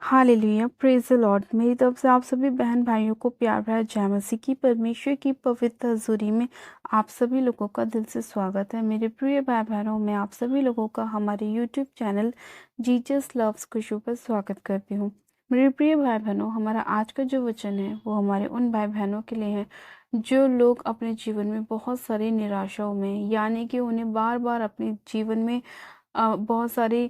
Hallelujah, praise the Lord. मेरी तरफ से आप सभी बहन भाइयों को प्यार भरा जय मसीह की परमेश्वर की पवित्र हजूरी में आप सभी लोगों का दिल से स्वागत है। मेरे प्रिय भाई बहनों, मैं आप सभी लोगों का हमारे यूट्यूब चैनल जीसस लव्स खुशू पर स्वागत करती हूँ। मेरे प्रिय भाई बहनों, हमारा आज का जो वचन है वो हमारे उन भाई बहनों के लिए है जो लोग अपने जीवन में बहुत सारी निराशाओं में, यानी कि उन्हें बार बार अपने जीवन में बहुत सारी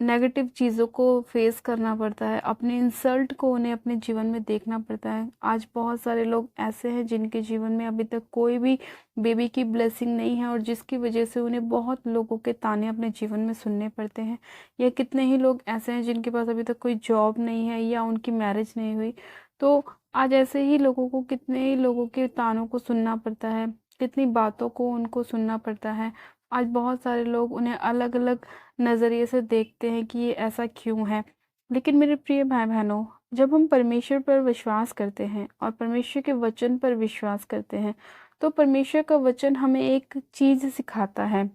नेगेटिव चीज़ों को फेस करना पड़ता है, अपने इंसल्ट को उन्हें अपने जीवन में देखना पड़ता है। आज बहुत सारे लोग ऐसे हैं जिनके जीवन में अभी तक कोई भी बेबी की ब्लेसिंग नहीं है और जिसकी वजह से उन्हें बहुत लोगों के ताने अपने जीवन में सुनने पड़ते हैं। या कितने ही लोग ऐसे हैं जिनके पास अभी तक कोई जॉब नहीं है या उनकी मैरिज नहीं हुई। तो आज ऐसे ही लोगों को, कितने ही लोगों के तानों को सुनना पड़ता है, कितनी बातों को उनको सुनना पड़ता है। आज बहुत सारे लोग उन्हें अलग अलग नज़रिए से देखते हैं कि ये ऐसा क्यों है। लेकिन मेरे प्रिय भाई बहनों, जब हम परमेश्वर पर विश्वास करते हैं और परमेश्वर के वचन पर विश्वास करते हैं तो परमेश्वर का वचन हमें एक चीज़ सिखाता है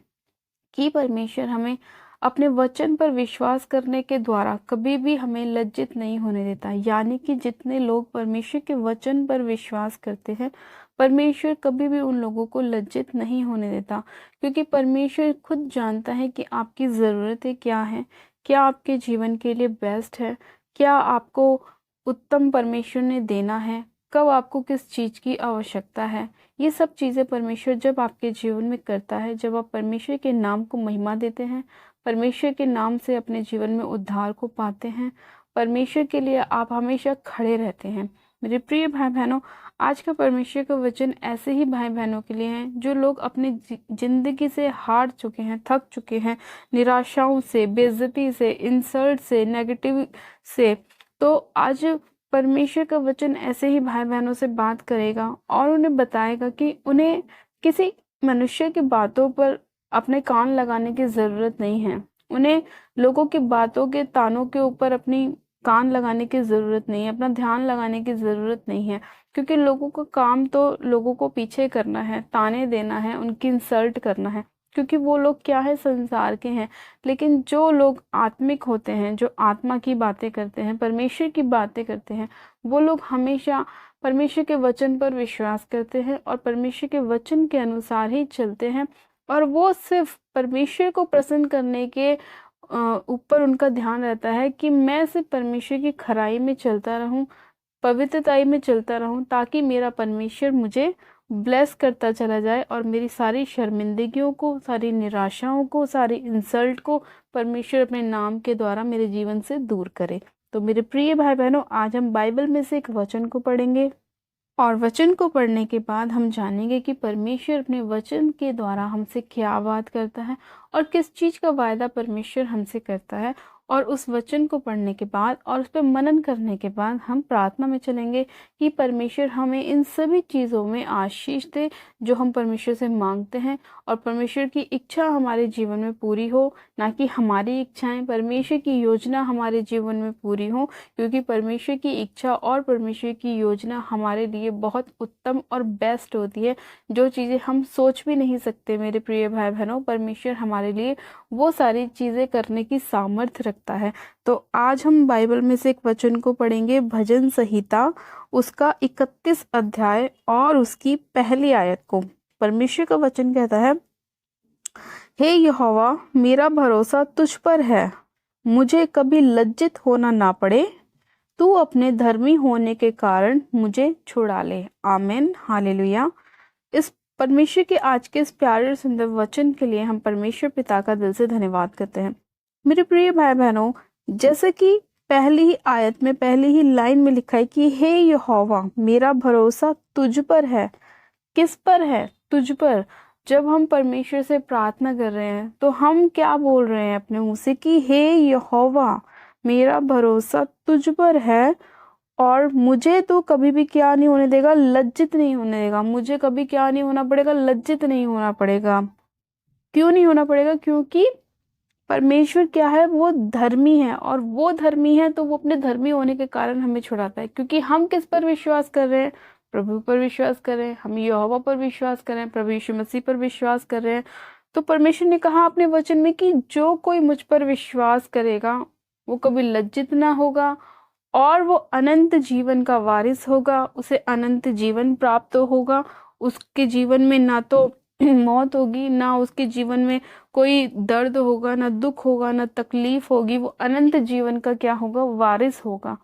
कि परमेश्वर हमें अपने वचन पर विश्वास करने के द्वारा कभी भी हमें लज्जित नहीं होने देता। यानी कि जितने लोग परमेश्वर के वचन पर विश्वास करते हैं, परमेश्वर कभी भी उन लोगों को लज्जित नहीं होने देता, क्योंकि परमेश्वर खुद जानता है कि आपकी ज़रूरतें क्या हैं, क्या आपके जीवन के लिए बेस्ट है, क्या आपको उत्तम परमेश्वर ने देना है, कब आपको किस चीज़ की आवश्यकता है। ये सब चीज़ें परमेश्वर जब आपके जीवन में करता है, जब आप परमेश्वर के नाम को महिमा देते हैं, परमेश्वर के नाम से अपने जीवन में उद्धार को पाते हैं, परमेश्वर के लिए आप हमेशा खड़े रहते हैं। मेरे प्रिय भाई बहनों, आज का परमेश्वर का वचन ऐसे ही भाई बहनों के लिए हैं जो लोग अपनी जिंदगी से हार चुके हैं, थक चुके हैं, निराशाओं से, बेइज्जती से, इंसल्ट से, नेगेटिव से। तो आज परमेश्वर का वचन ऐसे ही भाई बहनों से बात करेगा और उन्हें बताएगा कि उन्हें किसी मनुष्य की बातों पर अपने कान लगाने की ज़रूरत नहीं है। उन्हें लोगों की बातों के तानों के ऊपर अपनी कान लगाने की ज़रूरत नहीं है, अपना ध्यान लगाने की ज़रूरत नहीं है, क्योंकि लोगों का काम तो लोगों को पीछे करना है, ताने देना है, उनकी इंसल्ट करना है, क्योंकि वो लोग क्या है, संसार के हैं। लेकिन जो लोग आत्मिक होते हैं, जो आत्मा की बातें करते हैं, परमेश्वर की बातें करते हैं, वो लोग हमेशा परमेश्वर के वचन पर विश्वास करते हैं और परमेश्वर के वचन के अनुसार ही चलते हैं। और वो सिर्फ परमेश्वर को प्रसन्न करने के ऊपर उनका ध्यान रहता है कि मैं सिर्फ परमेश्वर की खराई में चलता रहूं, पवित्रताई में चलता रहूं, ताकि मेरा परमेश्वर मुझे ब्लेस करता चला जाए और मेरी सारी शर्मिंदगियों को, सारी निराशाओं को, सारी इंसल्ट को परमेश्वर अपने नाम के द्वारा मेरे जीवन से दूर करे। तो मेरे प्रिय भाई बहनों, आज हम बाइबल में से एक वचन को पढ़ेंगे और वचन को पढ़ने के बाद हम जानेंगे कि परमेश्वर अपने वचन के द्वारा हमसे क्या बात करता है और किस चीज़ का वायदा परमेश्वर हमसे करता है। और उस वचन को पढ़ने के बाद और उस पर मनन करने के बाद हम प्रार्थना में चलेंगे कि परमेश्वर हमें इन सभी चीज़ों में आशीष दे जो हम परमेश्वर से मांगते हैं, और परमेश्वर की इच्छा हमारे जीवन में पूरी हो, ना कि हमारी इच्छाएं, परमेश्वर की योजना हमारे जीवन में पूरी हो। क्योंकि परमेश्वर की इच्छा और परमेश्वर की योजना हमारे लिए बहुत उत्तम और बेस्ट होती है। जो चीज़ें हम सोच भी नहीं सकते मेरे प्रिय भाई बहनों, परमेश्वर हमारे लिए वो सारी चीज़ें करने की सामर्थ्य रखता है। तो आज हम बाइबल में से एक वचन को पढ़ेंगे, भजन संहिता उसका 31 अध्याय और उसकी पहली आयत को। परमेश्वर का वचन कहता है, हे यहोवा, मेरा भरोसा तुझ पर है, मुझे कभी लज्जित होना ना पड़े, तू अपने धर्मी होने के कारण मुझे छुड़ा ले। आमीन, हालेलुया। इस परमेश्वर के आज के इस प्यारे और सुंदर वचन के लिए हम परमेश्वर पिता का दिल से धन्यवाद करते हैं। मेरे प्रिय भाई बहनों, जैसे कि पहली ही आयत में, पहली ही लाइन में लिखा है कि हे यहोवा, मेरा भरोसा तुझ पर है। किस पर है? तुझ पर। जब हम परमेश्वर से प्रार्थना कर रहे हैं तो हम क्या बोल रहे हैं अपने मुंह से कि हे यहोवा, मेरा भरोसा तुझ पर है और मुझे तो कभी भी क्या नहीं होने देगा, लज्जित नहीं होने देगा। मुझे कभी क्या नहीं होना पड़ेगा, लज्जित नहीं होना पड़ेगा। क्यों नहीं होना पड़ेगा? क्योंकि परमेश्वर क्या है, वो धर्मी है, और वो धर्मी है तो वो अपने धर्मी होने के कारण हमें छुड़ाता है। क्योंकि हम किस पर विश्वास कर रहे हैं? प्रभु पर विश्वास कर रहे हैं, हम यहोवा पर विश्वास कर रहे हैं, प्रभु यीशु मसीह पर विश्वास कर रहे हैं। तो परमेश्वर ने कहा अपने वचन में कि जो कोई मुझ पर विश्वास करेगा वो कभी लज्जित ना होगा और वो अनंत जीवन का वारिस होगा। उसे अनंत जीवन प्राप्त होगा। उसके जीवन में ना तो मौत होगी, ना उसके जीवन में कोई दर्द होगा, ना दुख होगा, ना तकलीफ होगी। वो अनंत जीवन का क्या होगा? वारिस होगा।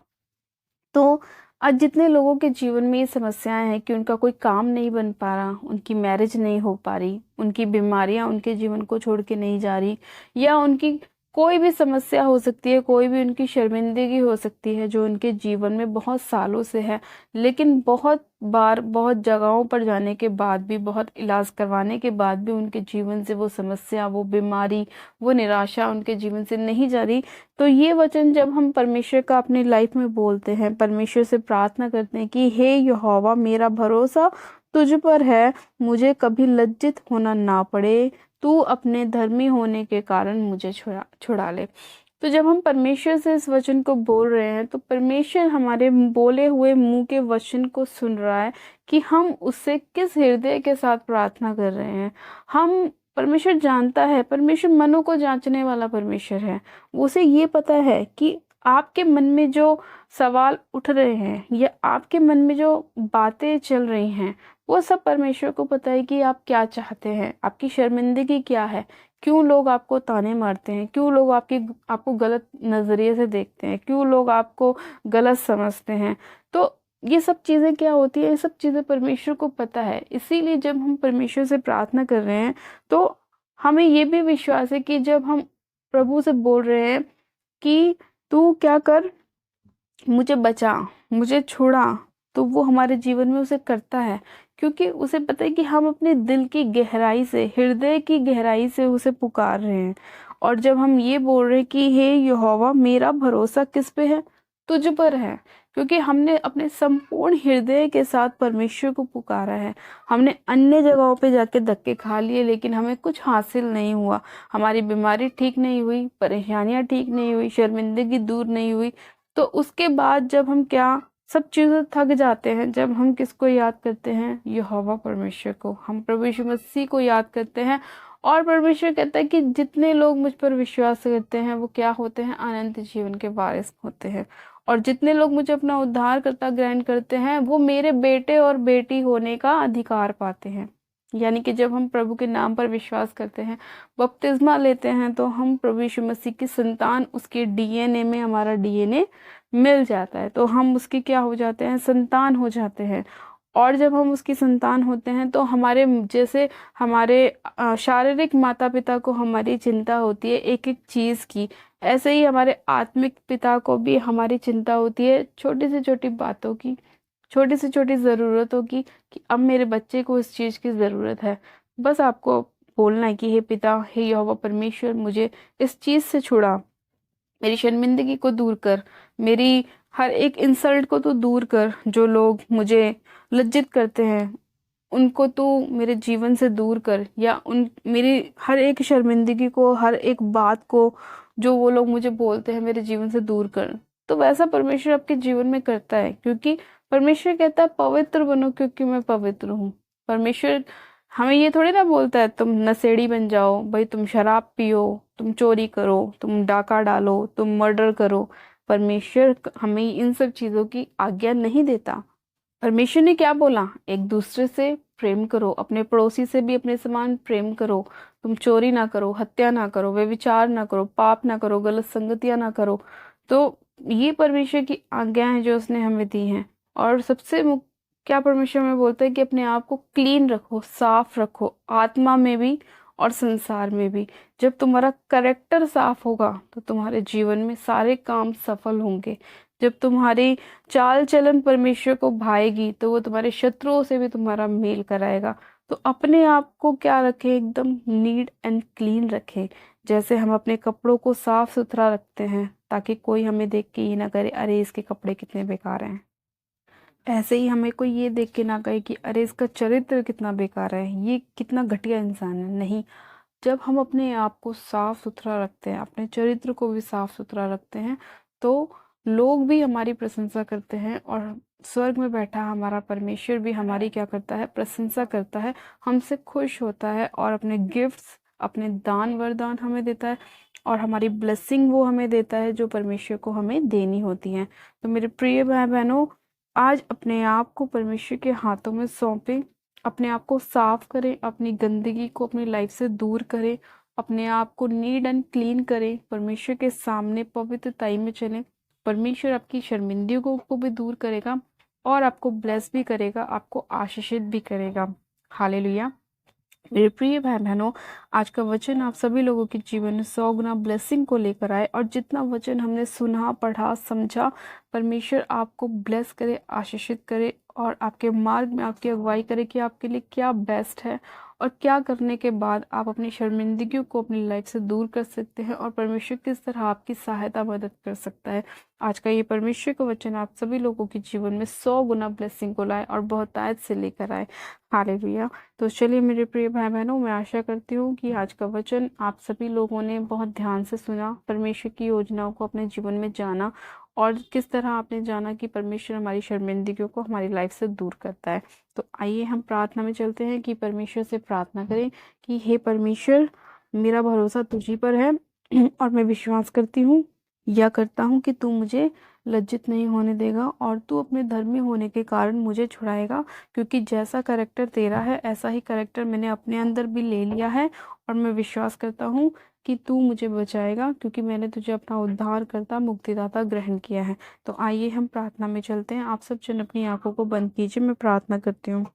तो आज जितने लोगों के जीवन में ये समस्याएं हैं कि उनका कोई काम नहीं बन पा रहा, उनकी मैरिज नहीं हो पा रही, उनकी बीमारियां उनके जीवन को छोड़ के नहीं जा रही, या उनकी कोई भी समस्या हो सकती है, कोई भी उनकी शर्मिंदगी हो सकती है जो उनके जीवन में बहुत सालों से है, लेकिन बहुत बार बहुत जगहों पर जाने के बाद भी, बहुत इलाज करवाने के बाद भी उनके जीवन से वो समस्या, वो बीमारी, वो निराशा उनके जीवन से नहीं जा रही। तो ये वचन जब हम परमेश्वर का अपनी लाइफ में बोलते हैं, परमेश्वर से प्रार्थना करते हैं कि हे यहोवा, मेरा भरोसा तुझ पर है, मुझे कभी लज्जित होना ना पड़े, तू अपने धर्मी होने के कारण मुझे छुड़ा ले। तो जब हम परमेश्वर से इस वचन को बोल रहे हैं तो परमेश्वर हमारे बोले हुए मुंह के वचन को सुन रहा है कि हम उससे किस हृदय के साथ प्रार्थना कर रहे हैं। हम परमेश्वर जानता है, परमेश्वर मनों को जांचने वाला परमेश्वर है। उसे ये पता है कि आपके मन में जो सवाल उठ रहे हैं या आपके मन में जो बातें चल रही हैं, वो सब परमेश्वर को पता है कि आप क्या चाहते हैं, आपकी शर्मिंदगी क्या है, क्यों लोग आपको ताने मारते हैं, क्यों लोग आपको गलत नजरिए से देखते हैं, क्यों लोग आपको गलत समझते हैं। तो ये सब चीजें क्या होती है, ये सब चीजें परमेश्वर को पता है। इसीलिए जब हम परमेश्वर से प्रार्थना कर रहे हैं तो हमें ये भी विश्वास है कि जब हम प्रभु से बोल रहे हैं कि तू क्या कर, मुझे बचा, मुझे छुड़ा, तो वो हमारे जीवन में उसे करता है, क्योंकि उसे पता है कि हम अपने दिल की गहराई से, हृदय की गहराई से उसे पुकार रहे हैं। और जब हम ये बोल रहे हैं कि हे यहोवा, मेरा भरोसा किस पे है? तुझ पर है। क्योंकि हमने अपने संपूर्ण हृदय के साथ परमेश्वर को पुकारा है। हमने अन्य जगहों पे जाके धक्के खा लिए लेकिन हमें कुछ हासिल नहीं हुआ। हमारी बीमारी ठीक नहीं हुई, परेशानियां ठीक नहीं हुई, शर्मिंदगी दूर नहीं हुई। तो उसके बाद जब हम क्या सब चीजें थक जाते हैं, जब हम किसको याद करते हैं? यहोवा परमेश्वर को, हम प्रभु यीशु मसीह को याद करते हैं। और परमेश्वर कहता है कि जितने लोग मुझ पर विश्वास करते हैं वो क्या होते हैं? अनंत जीवन के वारिस होते हैं। और जितने लोग मुझे अपना उद्धारकर्ता ग्रहण करते हैं वो मेरे बेटे और बेटी होने का अधिकार पाते हैं। यानी कि जब हम प्रभु के नाम पर विश्वास करते हैं, बपतिस्मा लेते हैं, तो हम प्रभु यीशु मसीह की संतान, उसके डीएनए में हमारा डीएनए मिल जाता है, तो हम उसके क्या हो जाते हैं? संतान हो जाते हैं। और जब हम उसकी संतान होते हैं तो हमारे जैसे हमारे शारीरिक माता पिता को हमारी चिंता होती है एक एक चीज की, ऐसे ही हमारे आत्मिक पिता को भी हमारी चिंता होती है छोटी से छोटी बातों की, छोटी से छोटी जरूरतों की, कि अब मेरे बच्चे को इस चीज की जरूरत है। बस आपको बोलना है कि हे पिता, हे यहोवा परमेश्वर, मुझे इस चीज से छुड़ा, मेरी शर्मिंदगी को दूर कर, मेरी हर एक इंसल्ट को तो दूर कर, जो लोग मुझे लज्जित करते हैं उनको तू मेरे जीवन से दूर कर, या उन मेरी हर एक शर्मिंदगी को, हर एक बात को जो वो लोग मुझे बोलते हैं, मेरे जीवन से दूर कर। तो वैसा परमेश्वर आपके जीवन में करता है, क्योंकि परमेश्वर कहता है पवित्र बनो क्योंकि मैं पवित्र हूँ। परमेश्वर हमें ये थोड़ी ना बोलता है तुम नशेड़ी बन जाओ, भाई तुम शराब पियो, तुम चोरी करो, तुम डाका डालो, तुम मर्डर करो। परमेश्वर हमें इन सब चीजों की आज्ञा नहीं देता। परमेश्वर ने क्या बोला? एक दूसरे से प्रेम करो, अपने पड़ोसी से भी अपने समान प्रेम करो। तुम चोरी ना करो, हत्या ना करो, व्यभिचार ना करो, पाप ना करो, गलत संगतियां ना करो। तो ये परमेश्वर की आज्ञा है जो उसने हमें दी हैं। और सबसे क्या परमेश्वर में बोलता है कि अपने आप को क्लीन रखो, साफ रखो, आत्मा में भी और संसार में भी। जब तुम्हारा करेक्टर साफ होगा तो तुम्हारे जीवन में सारे काम सफल होंगे। जब तुम्हारी चाल चलन परमेश्वर को भाएगी तो वो तुम्हारे शत्रुओं से भी तुम्हारा मेल कराएगा। तो अपने आप को क्या रखें? एकदम नीट एंड क्लीन रखें। जैसे हम अपने कपड़ों को साफ सुथरा रखते हैं ताकि कोई हमें देख के ये ना करे अरे इसके कपड़े कितने बेकार हैं, ऐसे ही हमें कोई ये देख के ना कहे कि अरे इसका चरित्र कितना बेकार है, ये कितना घटिया इंसान है। नहीं, जब हम अपने आप को साफ सुथरा रखते हैं, अपने चरित्र को भी साफ सुथरा रखते हैं, तो लोग भी हमारी प्रशंसा करते हैं। और स्वर्ग में बैठा हमारा परमेश्वर भी हमारी क्या करता है? प्रशंसा करता है, हमसे खुश होता है और अपने गिफ्ट्स, अपने दान वरदान हमें देता है। और हमारी ब्लेसिंग वो हमें देता है जो परमेश्वर को हमें देनी होती है। तो मेरे प्रिय भाई बहनों, आज अपने आप को परमेश्वर के हाथों में सौंपें, अपने आप को साफ करें, अपनी गंदगी को अपनी लाइफ से दूर करें, अपने आप को नीट एंड क्लीन करें, परमेश्वर के सामने पवित्रताई में चलें। परमेश्वर आपकी शर्मिंदगियों को भी दूर करेगा और आपको ब्लेस भी करेगा, आपको आशीषित भी करेगा। हालेलुया। मेरे प्रिय भाई बहनों, आज का वचन आप सभी लोगों के जीवन में 100 गुना ब्लेसिंग को लेकर आए, और जितना वचन हमने सुना, पढ़ा, समझा, परमेश्वर आपको ब्लेस करे, आशीषित करे और आपके मार्ग में आपकी अगुवाई करे कि आपके लिए क्या बेस्ट है और क्या करने के बाद आप अपनी शर्मिंदगियों को अपनी लाइफ से दूर कर सकते हैं और परमेश्वर किस तरह आपकी सहायता मदद कर सकता है। आज का ये परमेश्वर का वचन आप सभी लोगों के जीवन में 100 गुना ब्लेसिंग को लाए और बहुतायत से लेकर आए। हालेलुया। तो चलिए मेरे प्रिय भाई बहनों, मैं आशा करती हूँ कि आज का वचन आप सभी लोगों ने बहुत ध्यान से सुना, परमेश्वर की योजनाओं को अपने जीवन में जाना और किस तरह आपने जाना कि परमेश्वर हमारी शर्मिंदगियों को हमारी लाइफ से दूर करता है। तो आइए हम प्रार्थना में चलते हैं कि परमेश्वर से प्रार्थना करें कि हे परमेश्वर, मेरा भरोसा तुझी पर है और मैं विश्वास करती हूँ या करता हूँ कि तू मुझे लज्जित नहीं होने देगा और तू अपने धर्मी होने के कारण मुझे छुड़ाएगा, क्योंकि जैसा करैक्टर तेरा है ऐसा ही करैक्टर मैंने अपने अंदर भी ले लिया है और मैं विश्वास करता हूँ कि तू मुझे बचाएगा, क्योंकि मैंने तुझे अपना उद्धारकर्ता, मुक्तिदाता ग्रहण किया है। तो आइए हम प्रार्थना में चलते हैं। आप सब जन अपनी आंखों को बंद कीजिए, मैं प्रार्थना करती हूँ।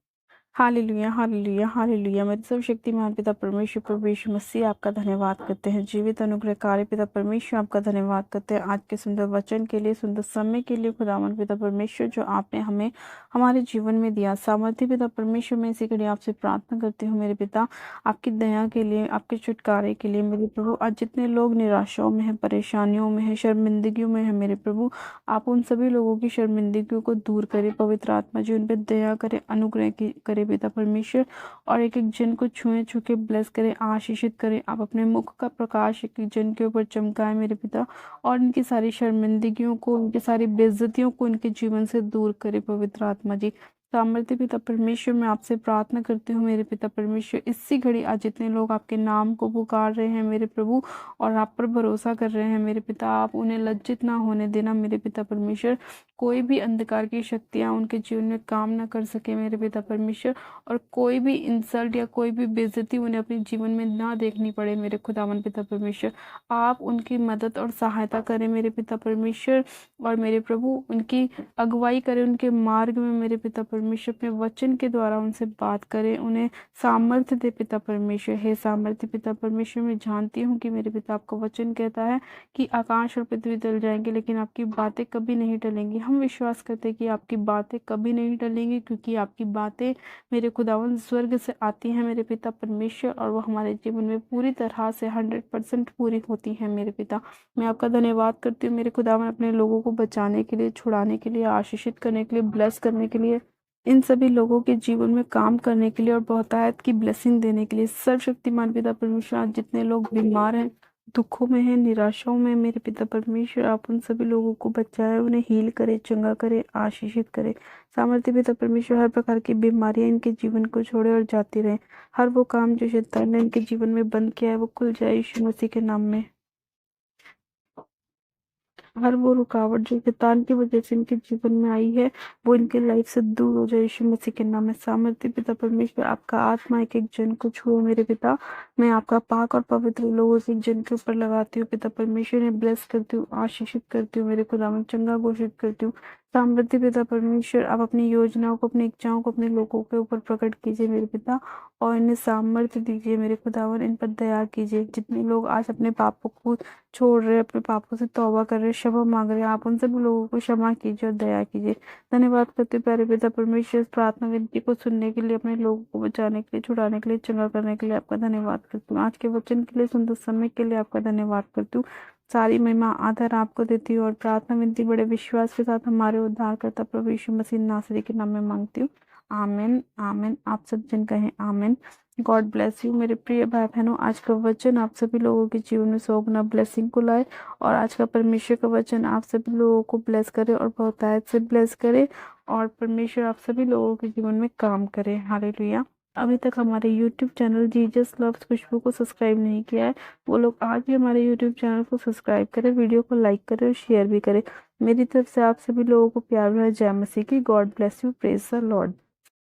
Hallelujah, hallelujah, hallelujah. मेरे सर्वशक्तिमान पिता परमेश्वर, प्रभु यीशु मसीह, आपका धन्यवाद करते हैं। जीवित अनुग्रहकारी पिता परमेश्वर, आपका धन्यवाद करते हैं आज के सुंदर वचन के लिए, सुंदर समय के लिए। खुदावन पिता परमेश्वर, जो आपने हमें हमारे जीवन में दिया सामर्थ्य पिता परमेश्वर, मैं इसी घड़ी आपसे प्रार्थना करती हूँ मेरे पिता, आपकी दया के लिए, आपके छुटकारे के लिए मेरे प्रभु। आज जितने लोग निराशाओं में हैं, परेशानियों में हैं, शर्मिंदगियों में हैं मेरे प्रभु, आप उन सभी लोगों की शर्मिंदगियों को दूर करें। पवित्र आत्मा जी उन पर दया करे, अनुग्रह करे पिता परमेश्वर, और एक एक जन को छुए, छू के ब्लेस करें, आशीषित करें। आप अपने मुख का प्रकाश एक एक जन के ऊपर चमकाए मेरे पिता, और इनकी सारी शर्मिंदगियों को, उनकी सारी बेइज्जतियों को इनके जीवन से दूर करे पवित्र आत्मा जी। सामर्थ्य पिता परमेश्वर, मैं आपसे प्रार्थना करती हूँ मेरे पिता परमेश्वर, इसी घड़ी आज जितने लोग आपके नाम को पुकार रहे हैं मेरे प्रभु और आप पर भरोसा कर रहे हैं मेरे पिता, आप उन्हें लज्जित ना होने देना मेरे पिता परमेश्वर। कोई भी अंधकार की शक्तियां उनके जीवन में काम ना कर सके मेरे पिता परमेश्वर, और कोई भी इंसल्ट या कोई भी बेइज्जती उन्हें अपने जीवन में ना देखनी पड़े मेरे खुदावन पिता परमेश्वर। आप उनकी मदद और सहायता करें मेरे पिता परमेश्वर, और मेरे प्रभु उनकी अगुवाई करें उनके मार्ग में मेरे पिता परमेश्वर। अपने वचन के द्वारा उनसे बात करें, उन्हें सामर्थ्य दे पिता परमेश्वर। हे सामर्थ्य पिता परमेश्वर, मैं जानती हूँ कि मेरे पिता आपका वचन कहता है कि आकाश और पृथ्वी टल जाएंगे लेकिन आपकी बातें कभी नहीं टलेंगी। हम विश्वास करते हैं कि आपकी बातें कभी नहीं टलेंगी, क्योंकि आपकी बातें मेरे खुदावन स्वर्ग से आती हैं मेरे पिता परमेश्वर, और वो हमारे जीवन में पूरी तरह से 100% पूरी होती हैं मेरे पिता। मैं आपका धन्यवाद करती हूँ मेरे खुदावन, अपने लोगों को बचाने के लिए, छुड़ाने के लिए, आशीषित करने के लिए, ब्लेस करने के लिए, इन सभी लोगों के जीवन में काम करने के लिए और बहुतायत की ब्लेसिंग देने के लिए। सर्वशक्तिमान पिता परमेश्वर, आज जितने लोग बीमार हैं, दुखों में हैं, निराशाओं में, मेरे पिता परमेश्वर, आप उन सभी लोगों को बचाए, उन्हें हील करे, चंगा करे, आशीषित करे। सामर्थ्य पिता परमेश्वर, हर प्रकार की बीमारियां इनके जीवन को छोड़े और जाती रहे। हर वो काम जो शैतान ने इनके जीवन में बंद किया है वो खुल जाए यीशु मसीह के नाम में। हर वो रुकावट जो शैतान की वजह से इनके जीवन में आई है वो इनके लाइफ से दूर हो जाए यीशु मसीह के नाम में। सामर्थ्य पिता परमेश्वर, आपका आत्मा एक एक जन को छुए मेरे पिता। मैं आपका पाक और पवित्र लोगों से एक जन के ऊपर लगाती हूँ पिता परमेश्वर, ने ब्लेस करती हूँ, आशीषित करती हूँ मेरे खुदा में, चंगा घोषित करती हूँ। सामर्थ्य पिता परमेश्वर, आप अपनी योजनाओं को, अपनी इच्छाओं को अपने लोगों के ऊपर प्रकट कीजिए मेरे पिता, और इन्हें सामर्थ्य दीजिए मेरे खुदावन, इन पर दया कीजिए। जितने लोग आज अपने पापों को छोड़ रहे, अपने पापों से तौबा कर रहे, क्षमा मांग रहे, आप उन सभी लोगों को क्षमा कीजिए और दया कीजिए। धन्यवाद करते प्यारे पिता परमेश्वर, इस प्रार्थना विनती को सुनने के लिए, अपने लोगों को बचाने के लिए, छुड़ाने के लिए, चंगा करने के लिए आपका धन्यवाद करती हूँ। आज के वचन के लिए, सुंदर समय के लिए आपका धन्यवाद करती हूँ। सारी महिमा आदर आपको देती हूँ और प्रार्थना विनती बड़े विश्वास के साथ हमारे उद्धारकर्ता प्रभु यीशु मसीह नासरी के नाम में मांगती हूँ। आमीन, आमीन। आप सब जन कहें आमीन। गॉड ब्लेस यू मेरे प्रिय भाई बहनों। आज का वचन आप सभी लोगों के जीवन में 100 गुना ब्लेसिंग को लाए, और आज का परमेश्वर का वचन आप सभी लोगों को ब्लेस करे और बहुतायत से ब्लेस करे, और परमेश्वर आप सभी लोगों के जीवन में काम करे। हालेलुया। अभी तक हमारे यूट्यूब चैनल जीजस लव्स खुशबू को सब्सक्राइब नहीं किया है, वो लोग आज ही हमारे यूट्यूब चैनल को सब्सक्राइब करें, वीडियो को लाइक करें और शेयर भी करें। मेरी तरफ से आप सभी लोगों को प्यार भरा जय मसीह की। God bless you, praise the Lord.